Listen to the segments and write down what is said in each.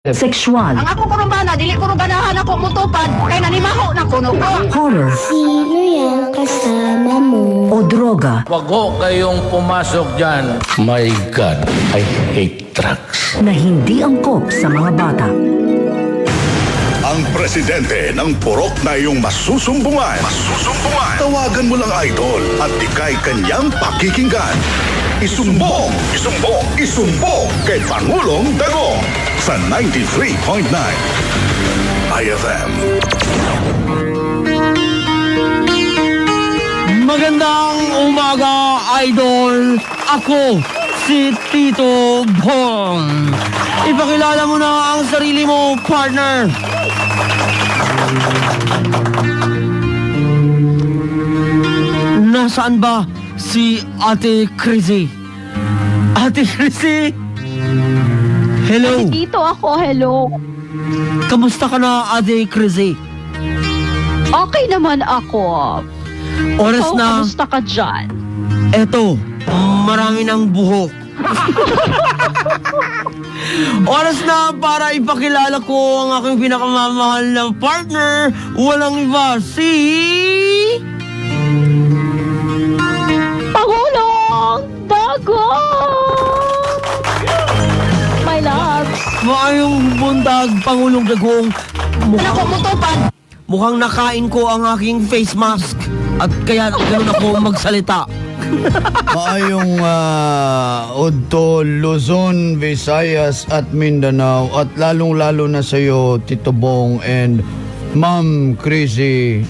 Sexual, Ang ako kurubana, dili kurubanahan ako mutupad, kay nanimaho na kuno ko. horror, Sino yung kasama mo? o droga Wag ho kayong pumasok dyan. My God, I hate drugs. na hindi angkop sa mga bata. Ang presidente ng purok na iyong masusumbungan. Tawagan mo lang idol at ikay kanyang pakikinggan. Isumbong kay Pangulong Dagong sa 93.9 IFM. Magandang umaga, idol! Ako, si Tito Bong. Ipakilala mo na ang sarili mo, partner. Nasaan ba si Ate Chrissy? Ate Chrissy? Hello. Dito ako, hello. Kamusta ka na, Ate Chrissy? Okay naman ako. Oras Ikaw, na, kamusta ka dyan? eto, marami ng buhok. Oras na para ipakilala ko ang aking pinakamamahal na partner. Walang iba, si... Pangulong Dagong! My love. Maayong buntag, Pangulong Dagong. Ano ko mutupad? Mukhang nakain ko ang aking face mask at kaya ganoon ako magsalita. Maayong Udto, Luzon, Visayas at Mindanao at lalong-lalo na sa iyo, Tito Bong and Ma'am Chrissy.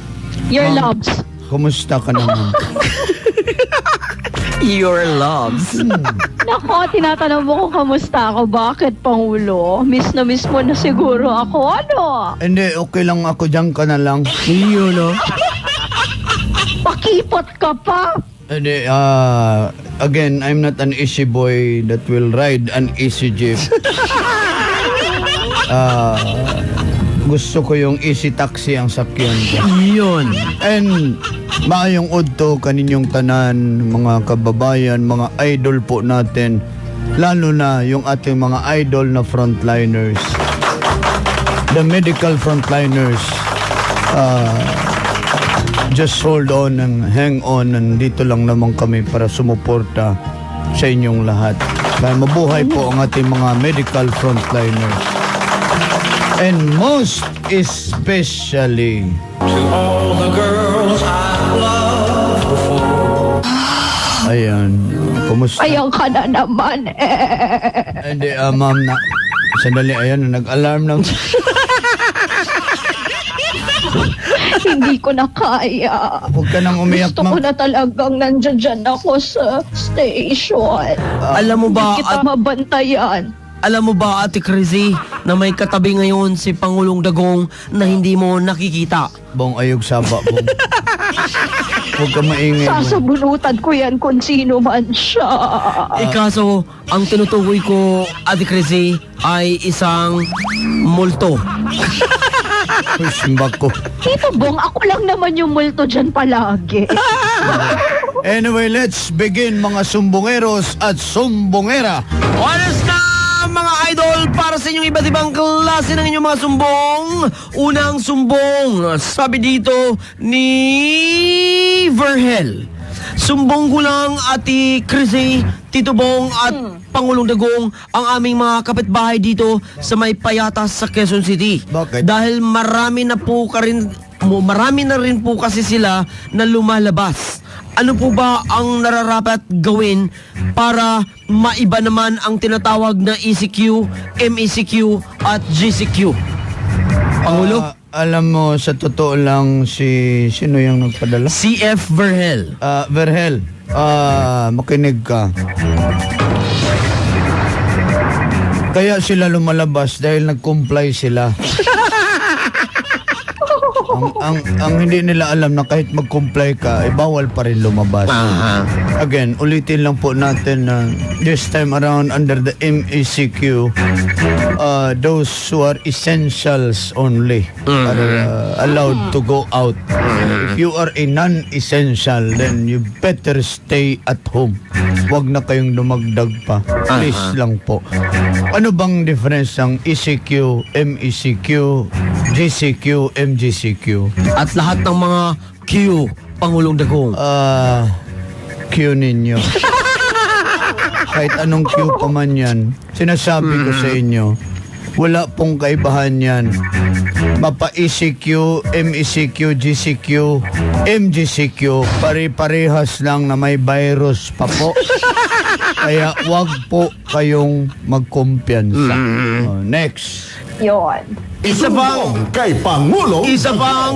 Your Ma'am, loves. Kumusta ka naman? Your loves. Nako, tinatanong mo kung kamusta ako. Bakit, Pangulo? Miss mo na siguro ako. Ano? Hindi, okay lang ako, dyan ka na lang. Iyo, no? Pakipot ka pa. Hindi, again, I'm not an easy boy that will ride an easy jeep. Gusto ko yung easy taxi ang sakyan ko. Yun. And maayong udto kaninyong tanan, mga kababayan, mga idol po natin, lalo na yung ating mga idol na frontliners, the medical frontliners. Just hold on and hang on. Nandito lang naman kami para sumuporta sa inyong lahat. Kaya mabuhay po ang ating mga medical frontliners. And most especially ayan, kumusta? Ayaw ka na naman Hindi, ma'am na. Sandali, ayan, nag-alarm ng... Hindi ko na kaya. Huwag ka nang umiyak, Gusto ko ma'am. na talagang nandyan ako sa station. Alam mo ba, Hindi kita mabantayan. alam mo ba, Ate Chrissy, na may katabi ngayon si Pangulong Dagong na hindi mo nakikita? Bong, ayog saba, bong. Huwag ka maingay, bong. Sasabunutan ko yan kung sino man siya. Kaso, ang tinutukoy ko, Ate Chrissy, ay isang multo. Uy, simbak ko. Tito Bong, ako lang naman yung multo dyan palagi. Anyway, let's begin, mga sumbongeros at sumbongera. Oras na, mga idol, para sa inyong iba't ibang klase ng inyong mga sumbong. Unang sumbong, sabi dito ni Verhel. Sumbong ko lang, Ate Chrissy, Tito Bong at Pangulong Dagong, ang aming mga kapitbahay dito sa may Payatas sa Quezon City. Bakit? Dahil marami na rin po kasi sila na lumalabas. Ano po ba ang nararapat gawin para maiba naman ang tinatawag na ECQ, MECQ at GCQ? Pangulo? Alam mo, sa totoo lang, sino yung nagpadala? CF Verhel. Verhel, makinig ka. Kaya sila lumalabas dahil nag-comply sila. ang hindi nila alam na kahit mag-comply ka, bawal pa rin lumabas. Again, ulitin lang po natin na this time around under the MECQ, those who are essentials only are allowed to go out. If you are a non-essential, then you better stay at home. Huwag na kayong dumagdag pa. Please lang po. Ano bang difference ng ECQ, MECQ, GCQ, MGCQ? At lahat ng mga Q, Pangulong Dagong. Q ninyo. Kahit anong Q pa man yan, sinasabi ko sa inyo, wala pong kaibahan yan. Mapa ECQ, MECQ, GCQ, MGCQ, pare-parehas lang na may virus pa po. Kaya wag po kayong magkumpiyansa. Next. Yon. Isa pang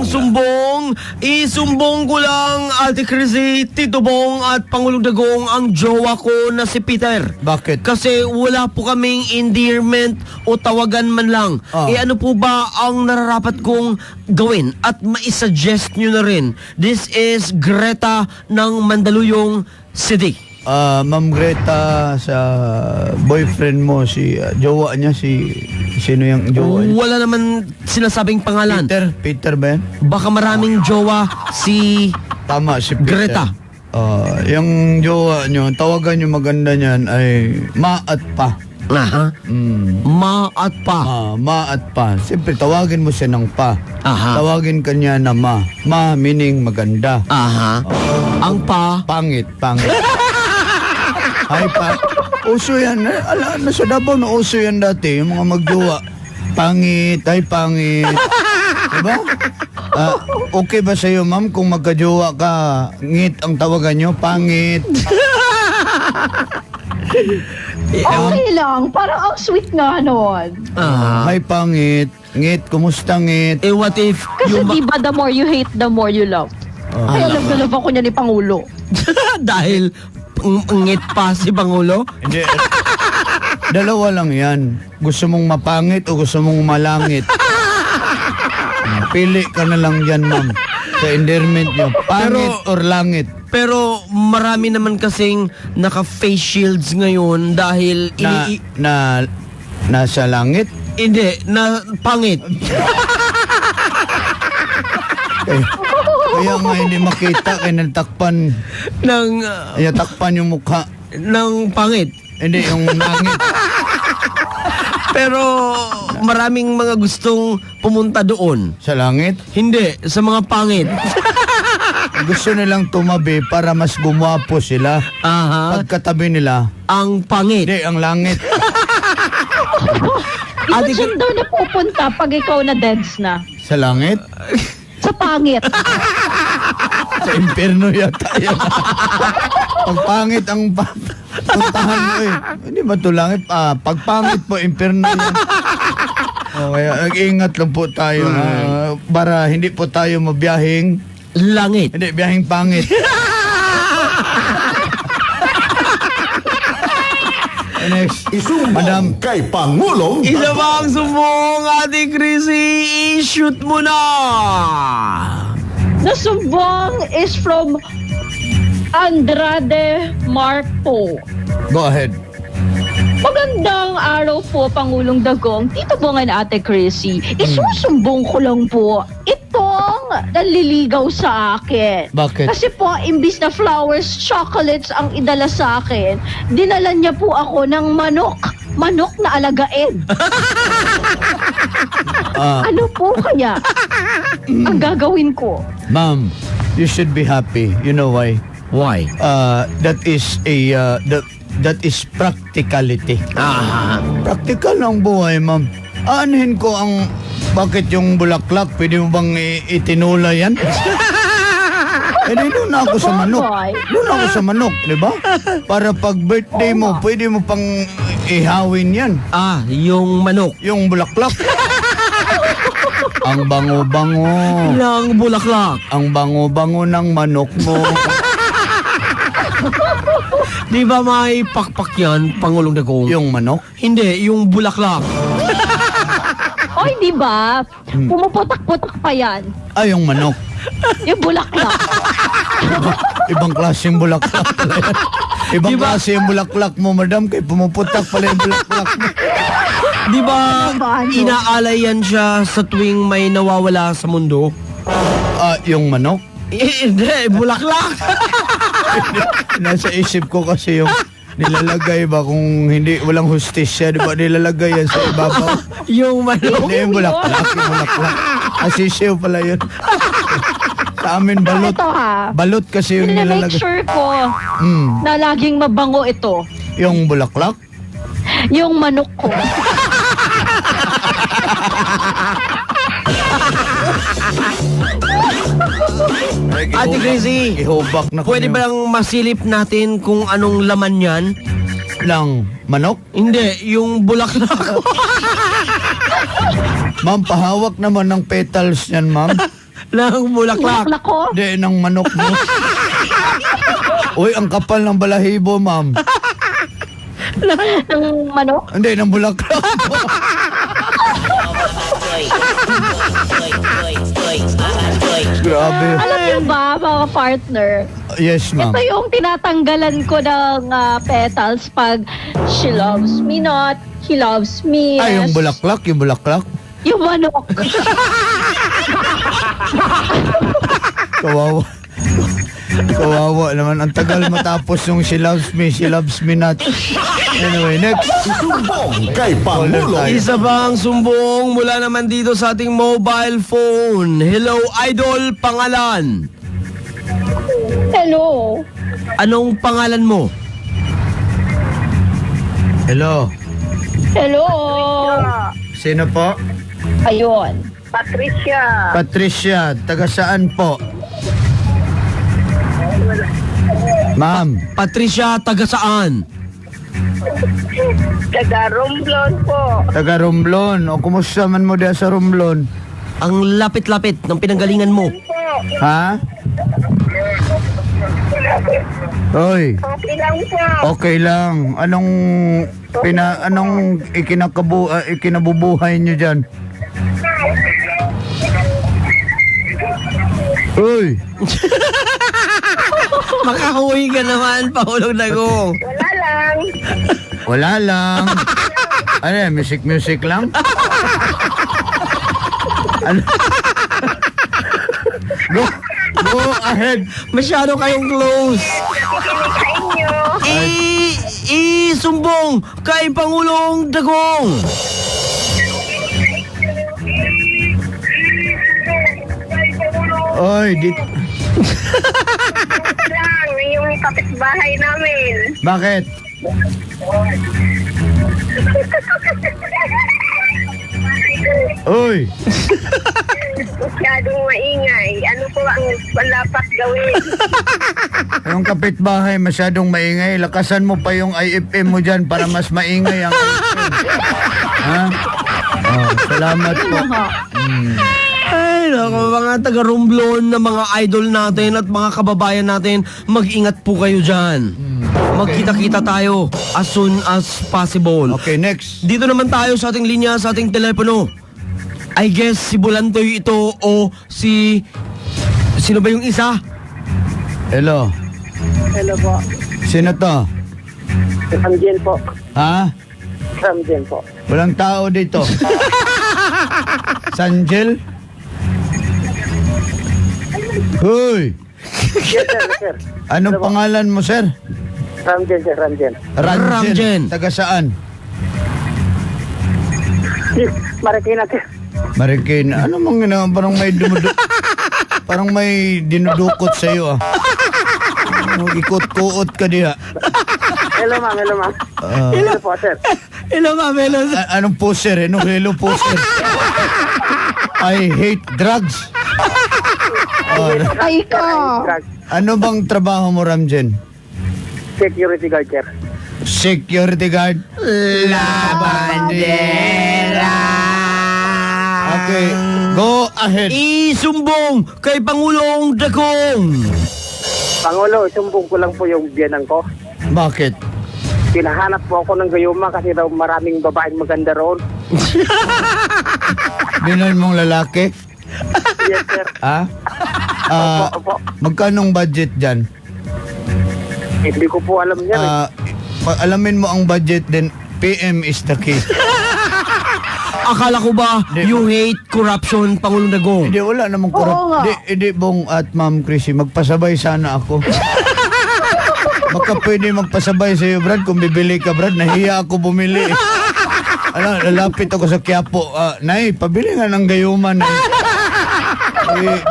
sumbong. Isumbong ko lang, Ate Chrissy, Tito Bong at Pangulong Dagong ang jowa ko na si Peter. Bakit? Kasi wala po kaming endearment o tawagan man lang. Ano po ba ang nararapat kong gawin? At maisuggest nyo na rin. This is Greta ng Mandaluyong City. Ma'am Greta, sa boyfriend mo, si jowa niya, sino yung jowa niya? Wala naman sinasabing pangalan. Peter ba yan? Baka maraming jowa si Tama, si Peter. Greta. Yung jowa niyo, tawagan niyo maganda niyan ay ma at pa. Ma at pa. Ma at pa. Siyempre, tawagin mo siya ng pa. Tawagin ka niya na ma. Ma meaning maganda. Ang pa. Pangit. Ay pa. Uso yan. Nasa Davao na uso yan dati. Yung mga magjowa. Pangit. Ay pangit. Diba? Okay ba sa'yo, ma'am, kung magkajowa ka, ngit ang tawagan nyo? Pangit. Okay lang. Parang ang sweet nga nun. Ay pangit. Ngit. Kumusta ngit? What if Kasi diba the more you hate, the more you love. Kaya love ako niya ni Pangulo. dahil ngit pa si Pangulo? Hindi. Dalawa lang yan. Gusto mong mapangit o gusto mong malangit? Pili ka na lang yan, ma'am. Sa endearment nyo. Pangit or langit? Pero marami naman kasing naka-face shields ngayon dahil nasa langit? Hindi, na pangit. Kaya nga hindi makita, kaya natakpan. Kaya takpan yung mukha. Ng pangit. Hindi, yung langit. Pero maraming mga gustong pumunta doon. Sa langit? Hindi, sa mga pangit. Gusto nilang tumabi para mas gumwapo sila. Pagkatabi nila, ang pangit. Hindi, ang langit. Ito siya daw na pupunta pag ikaw na deads na. Sa langit? Sa pangit. Sa impyerno yata yan. Pag pangit ang puntahan mo Hindi ba ito langit? Pag pangit po, impyerno yan. Kaya nag-iingat lang po tayo para hindi po tayo mabiyahing langit. Hindi, biyahing pangit. Next. Madam kay Pangulong Isa ba ang sumbong, Ate Chrissy? I-shoot mo na! The sumbong is from Andrade Marco. Go ahead. Magandang araw po, Pangulong Dagong. Tito Bong and Ate Chrissy. Isusumbong ko lang po itong naliligaw sa akin. Bakit? Kasi po, imbis na flowers, chocolates ang idala sa akin, dinala niya po ako ng manok. Manok na alagain. Ano po kaya ang gagawin ko? Ma'am, you should be happy. You know why? Why? That is practicality. Practical ng buhay, ma'am. Aanhin ko ang bakit yung bulaklak, pwede mo bang itinula yan? Doon ako sa manok. Doon ako sa manok, di ba? Para pag birthday mo, pwede mo pang ihawin yan. Yung manok. Yung bulaklak. Ang bango-bango. Ng bulaklak. Ang bango-bango ng manok mo. Di ba may pakpak yan, Pangulong Dagong? Yung manok? Hindi, yung bulaklak. O hindi ba? Pumuputak-putak pa yan. Ay, yung manok. Yung bulaklak. Ibang klaseng bulaklak pala yan. Ibang klase yung bulaklak mo, madam, kay pumuputak pala yung bulaklak mo. Di ba inaalay yan siya sa tuwing may nawawala sa mundo? Yung manok? Hindi, bulaklak. Nasa isip ko kasi yung nilalagay ba kung hindi, walang hustisya, di ba nilalagay yan sa ibabaw? Yung manok. Hindi yung bulaklak, yung bulaklak. Asisiw pala yun. Sa amin, balot. Ito ha. Balot kasi yung Make nilalagay. sure ko na laging mabango ito. Yung bulaklak? Yung manok ko. Ate Crazy, Ihubak na pwede ba lang masilip natin kung anong laman yan? lang manok? Hindi, yung bulaklak. Ma'am, pahawak naman ng petals niyan, ma'am. Lang bulaklak. Bulaklak ko. Hindi, ng manok mo. Uy, ang kapal ng balahibo, ma'am. Ng manok. Hindi, ng bulaklak mo. Grabe. Alam niyo ba, mga partner, Yes, ma'am. ito yung tinatanggalan ko ng petals pag she loves me not, he loves me. Ay, yung yes. bulaklak, yung bulaklak. Yung manok. Kawawa. Kawawa naman. Ang tagal matapos yung she loves me not. Anyway, next. Kay Pangulo. Isa bang sumbong mula naman dito sa ating mobile phone. Hello, idol, pangalan. Hello. Anong pangalan mo? Hello. Hello. Sino po? Ayun. Patricia. Taga saan po? Ma'am. Patricia, taga saan? Taga Romblon po. Taga Romblon. O kumusta man mo diya sa Romblon? Ang lapit-lapit ng pinanggalingan mo. Ha? Oy. Okay lang po. Okay lang. Anong ikinabubuhay niyo diyan? Uy. Makakahuwi ka naman, Paulong Dagong. Wala lang. Wala lang. Ano yan? Music lang? Ano? Go ahead. Masyado kayong close. Sumbong kay Pangulong Dagong. Oy, Lang, yung kapitbahay namin. bakit? Oy, Masyadong maingay. Ano po ang dapat gawin? yung kapitbahay masyadong maingay. Lakasan mo pa yung IFM mo dyan para mas maingay ang IFM. Ha? Oh, salamat po. Ay, naku, mga taga-Romblon na mga idol natin at mga kababayan natin, mag-ingat po kayo dyan. Magkita-kita tayo as soon as possible. Okay, next. Dito naman tayo sa ating linya, sa ating telepono. I guess si Bulantoy ito o si... Sino ba yung isa? Hello. Hello po. Sino to? Ramjen po. Ha? Ramjen po. Walang tao dito. Sanjel? Hoy! Yes, sir. Anong pangalan mo, sir? Ramjen, sir. Ramjen. Ramjen. Taga saan? Marikina, sir. Marikina. Ano mong parang may dinudukot sa iyo, ah. Ikot-kuot ka diha. Hello, ma'am. Hello po, sir. Hello, Mamelo. Anong poser, eh? Anong hello poser? I hate drugs. Ay ka. Ano bang trabaho mo, Ramjen? Security guard, sir. Security guard. Okay, go ahead. Isumbong kay Pangulong Dagong. Pangulo, sumbong ko lang po yung biyanan ko. Bakit? Pinahanap po ako ng gayuma kasi daw maraming babaeng maganda roon. Binan mong lalaki? Yes, sir. Ha? Opo. Magkanong budget dyan? Hindi ko po alam yan. Alamin mo ang budget, then PM is the key. Akala ko ba you hate corruption, Pangulong Dagong? Hindi, wala namang Oo nga. Hindi, Bong at Ma'am Chrissy, magpasabay sana ako. Baka pwede magpasabay sa iyo, Brad. Kung bibili ka, Brad, nahiya ako bumili. Lalapit ako sa Quiapo. Nay, pabili nga ng gayuman.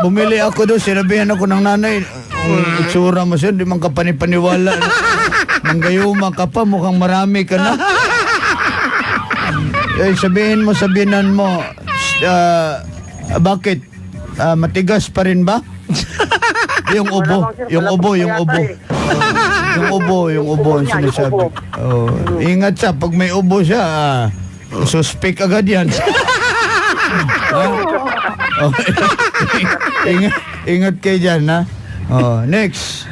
Bumili ako doon, sinabihan ako ng nanay. Itsura mo siya, di man ka panipaniwala. Ng gayuma ka pa, mukhang marami ka na. Sabihin mo, bakit? Matigas pa rin ba? Yung ubo ang sinasabi. Ingat siya, pag may ubo siya, suspect agad yan. Ingat kayo dyan, ha? Next.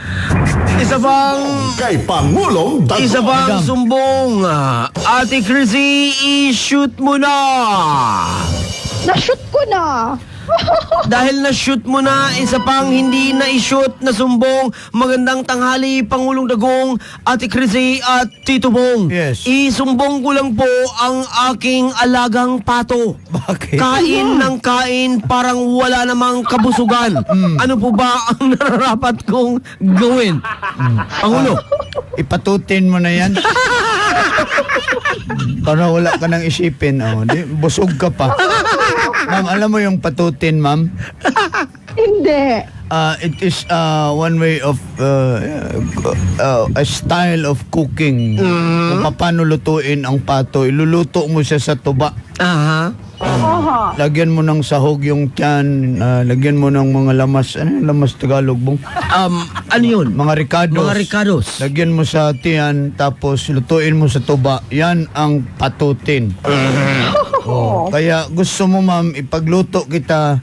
Kay Pangulong Dagong. Isa bang sumbong? Ate Chrissy, i-shoot mo na! Na-shoot ko na. Dahil na-shoot mo na, isa pang hindi na-shoot na sumbong. Magandang tanghali, Pangulong Dagong, Ate Chrissy at Tito Bong. Yes. Isumbong ko lang po ang aking alagang pato. Bakit? Kain ng kain, parang wala namang kabusugan. Ano po ba ang nararapat kong gawin? Pangulo? Ipatutin mo na yan. Para wala ka nang isipin. Busog ka pa. Ma'am, alam mo yung patutin, ma'am? Hindi. It is one way of a style of cooking. Kung paano lutuin ang pato, iluluto mo siya sa tuba. Aha. Lagyan mo ng sahog yung tiyan, lagyan mo ng mga lamas. Ano yung lamas Tagalog, Bong? Ano yun? Mga ricados. Mga ricados. Lagyan mo sa tiyan, tapos lutuin mo sa tuba. Yan ang patutin. Kaya gusto mo, ma'am, ipagluto kita.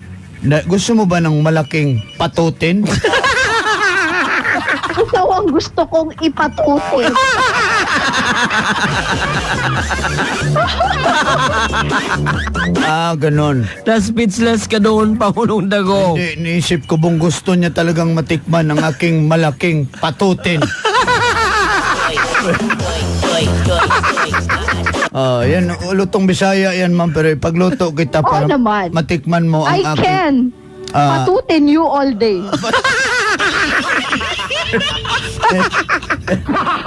Gusto mo ba ng malaking patutin? Ikaw ang gusto kong ipatutin. Ganon. Na-speechless ka doon, Pangulong Dagong. Niisip ko bang gusto niya talagang matikman ang aking malaking patutin. Yan, lutong Bisaya yan, ma'am, pero ipagluto kita para naman. matikman mo ang I can patutin you all day.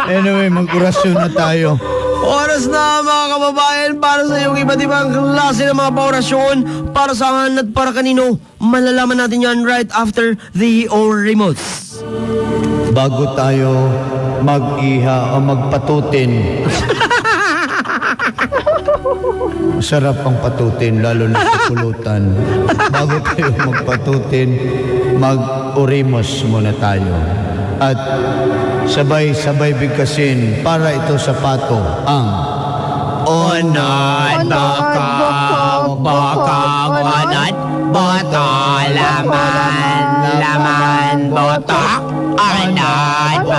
Anyway, mag-orasyon na tayo. Oras na, mga kababayan, para sa iyong iba't ibang klase ng mga paorasyon, para saan at para kanino, malalaman natin yan right after the Orimos. Bago tayo mag-iha o magpatutin. Masarap ang patutin, lalo na sa pulutan. Bago tayo magpatutin, mag-orimos muna tayo. At sabay-sabay bigkasin para ito sa pato ang onat, bakak, onat, boto, laman, botok, onat,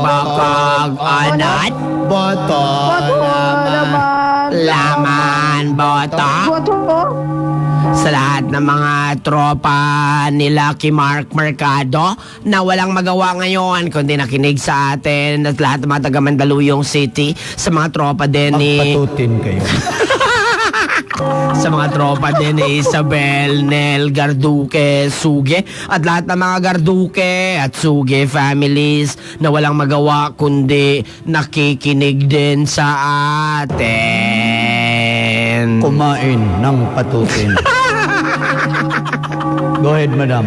bakak, onat, boto, laman, botok. Sa lahat ng mga tropa ni Lucky Mark Mercado na walang magawa ngayon kundi nakinig sa atin at lahat ng mga taga Mandaluyong City, sa mga tropa din ni patutin kayo. sa mga tropa din ni Isabel, Nel, Garduque, Suge at lahat ng mga Garduque at Suge families na walang magawa kundi nakikinig din sa atin. Kumain ng patutin. Go ahead, madam.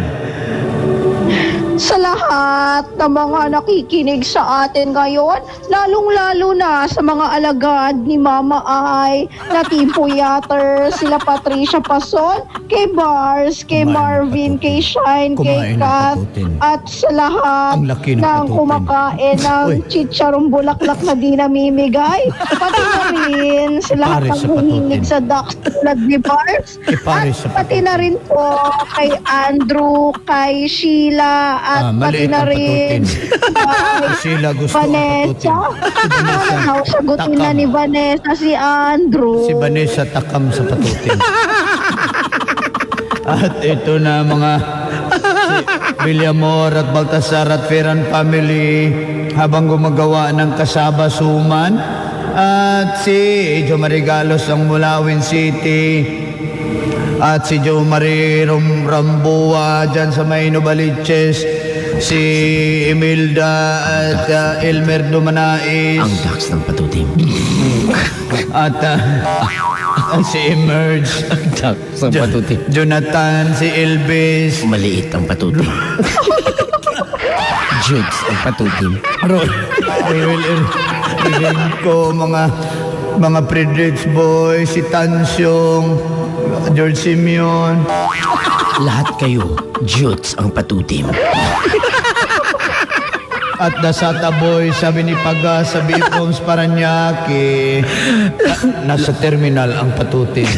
Sa lahat ng mga nakikinig sa atin ngayon, lalong-lalo na sa mga alagad ni Mama Ay, na Team Puyater, sila Patricia Pason, kay Bars, kay Marvin, kay Shine, kay Kath, at sa lahat ng kumakain ng chicharong bulaklak na di namimigay, pati na rin sa lahat ng huminig sa Dax tulad ni Bars, at pati na rin po kay Andrew, kay Sheila, at pati na rin Sheila gusto Vanessa. Sagutin na ni Vanessa si Andrew. Si Vanessa takam sa patutin. At ito na mga si Villamor at Baltasar at Ferran family habang gumagawa ng kasaba suman. At si Jo Marigalos ng Mulawin City. At si Jo Marie Ramboa dyan sa may Novaliches. Si Imelda at Elmer Dumanais. Ang Dax ng patutim. At si Emerge. Ang Dax ng patutim. Jonathan, si Elvis. Maliit ang patutim. Judes ang patutim. Ko mga Fredricks Boy, si Tansyong, George Simeon. Lahat kayo, Judes ang patutim. At Dasata Boy, sabi ni Paga sa Bipoms Paranaque, nasa terminal ang patutin.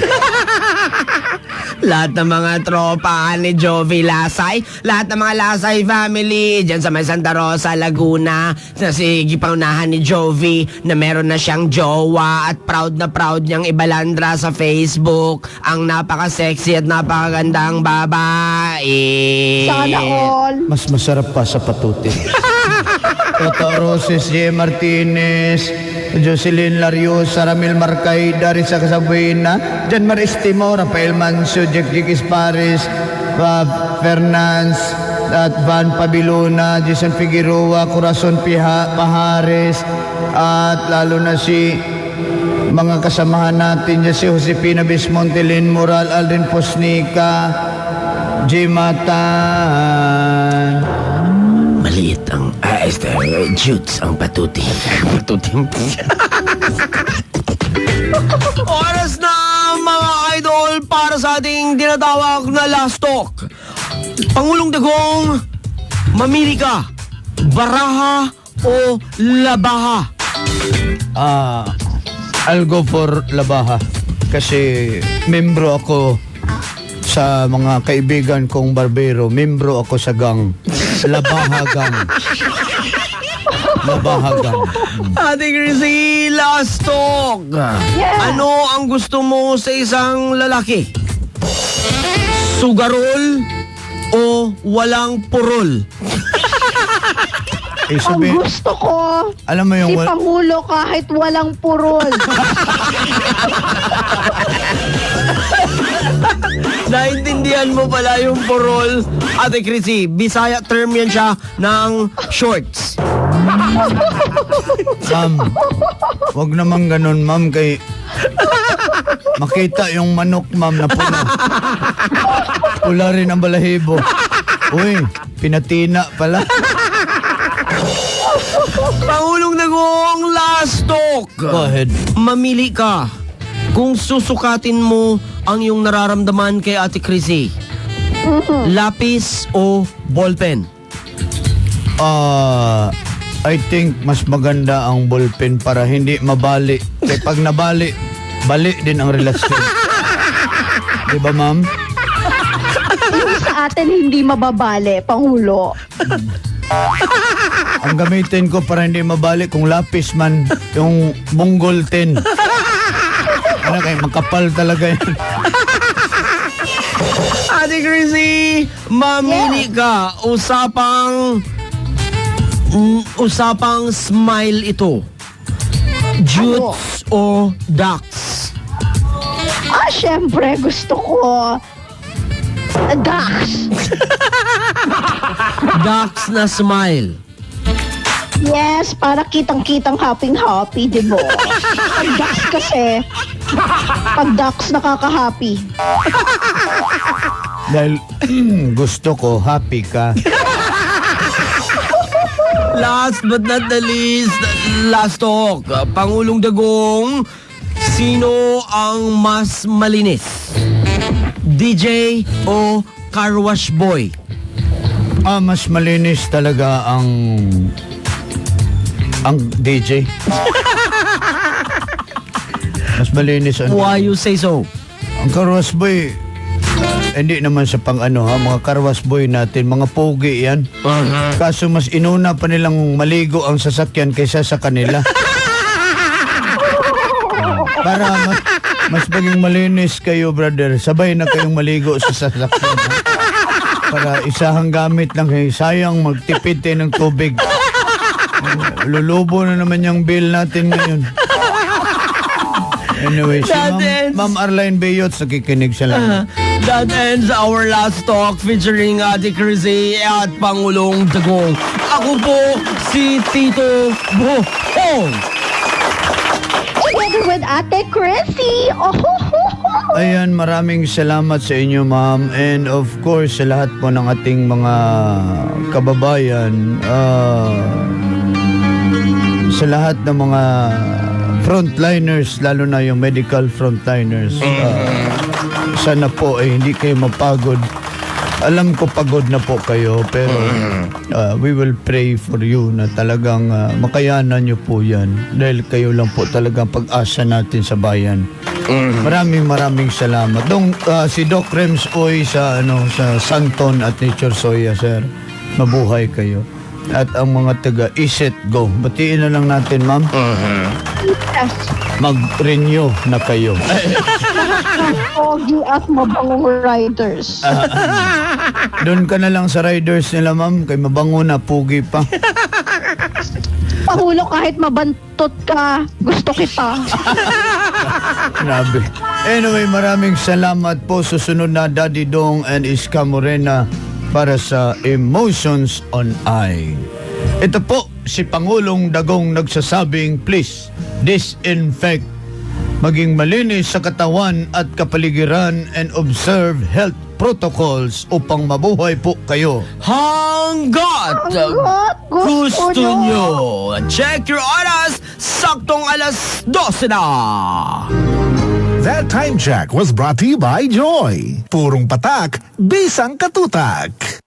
Lahat ng mga tropa ni Jovi Lasay, lahat ng mga Lasay family dyan sa may Santa Rosa, Laguna, na sige paunahan ni Jovi na meron na siyang jowa at proud na proud niyang ibalandra sa Facebook ang napaka-sexy at napakagandang babae. Sana all. Mas masarap pa sa patutin. Toto Roses, J. Martinez, Jocelyn Larios, Ramil Marcaida, Risa Casabuena, Jan Maristimo, Rafael Mancio, Jack Ispares, Fernans, at Van Pabilona, Jason Figueroa, Corazon Pahares, at lalo na si mga kasamahan natin dyan, si Josepina Bismonte, Lynn Moral, Aldrin Posnica, J. Matan. Maliit ang Judes ang patutim. Patutim. Oras na mga idol para sa ating tinatawag na last talk. Pangulong Dagong, mamili ka, baraha o labaha? I'll go for labaha kasi membro ako sa mga kaibigan kong barbero. Membro ako sa gang. Labaha gang. Labaha gang. Ate Chrissy, last talk. Yeah. Ano ang gusto mo sa isang lalaki? Sugarol o walang purol? Ang gusto ko, alam mo yung si Pangulo kahit walang purol. Naintindihan mo pala yung purol, Ate Chrissy. Bisaya term yan siya ng shorts. Ma'am, wag naman ganun, ma'am, kay makita yung manok, ma'am, na pula. Pula rin ang balahibo. Uy, pinatina pala. Pangulong Dagong, last talk. Go ahead. Mamili ka kung susukatin mo ang iyong nararamdaman kay Ate Chrissy. Lapis o ballpen? I think mas maganda ang ballpen para hindi mabali. Kaya pag nabali, bali din ang relasyon. Di ba, ma'am? Yung sa atin hindi mababali, Pangulo. Ang gamitin ko para hindi mabali kung lapis man, yung Mongol 10. Ano kayo, makapal talaga yan. Ate Chrissy, mamili ka. Usapang smile ito. Jutes o Dax? Syempre gusto ko Dax. Dax na smile. Yes, para kitang-kitang happy-happy, di ba? Pag Dax kasi, pag Dax nakaka-happy. Dahil gusto ko, happy ka. Last but not the least, last talk. Pangulong Dagong, sino ang mas malinis? DJ o car wash boy? Mas malinis talaga ang DJ. Mas malinis ang Why you say so? Ang karwas boy, hindi naman sa mga karwas boy natin, mga pogi yan. Kaso mas inuna pa nilang maligo ang sasakyan kaysa sa kanila. Para mas maging malinis kayo, brother. Sabay na kayong maligo sa sasakyan. Ha? Para isahang gamit lang kayo. Sayang magtipid tayo ng tubig. Lulubo na naman yung bill natin ngayon. Anyway, si That ends- Ma'am Arlene Bayot, nakikinig siya lang. That ends our last talk featuring Ate Chrissy at Pangulong Dagong. Ako po si Tito Bohong. Together with Ate Chrissy. Oh, ho, ho, ho. Ayan, maraming salamat sa inyo, ma'am. And of course, sa lahat po ng ating mga kababayan, sa lahat ng mga frontliners, lalo na yung medical frontliners, sana po ay hindi kayo mapagod. Alam ko pagod na po kayo, pero we will pray for you na talagang makayanan nyo po yan. Dahil kayo lang po talagang pag-asa natin sa bayan. Maraming salamat. Si Doc Rems Oy sa Santon at Nature Soya, sir. Mabuhay kayo. At ang mga taga Iset Go. Batiin na lang natin, ma'am. Yes. Mag-renew na kayo. Pogi at mabangong riders. Doon ka na lang sa riders nila, ma'am. Kay mabango na, pugi pa. Pangulo, kahit mabantot ka, gusto kita. Grabe. Anyway, maraming salamat po. Susunod na Daddy Dong and Iska Morena para sa Emotions on I. Ito po si Pangulong Dagong nagsasabing, please disinfect, maging malinis sa katawan at kapaligiran, and observe health protocols upang mabuhay po kayo. Hanggat gusto nyo. Check your oras. Saktong alas 12 na. That time check was brought to you by Joy. Purong patak, bisang katutak.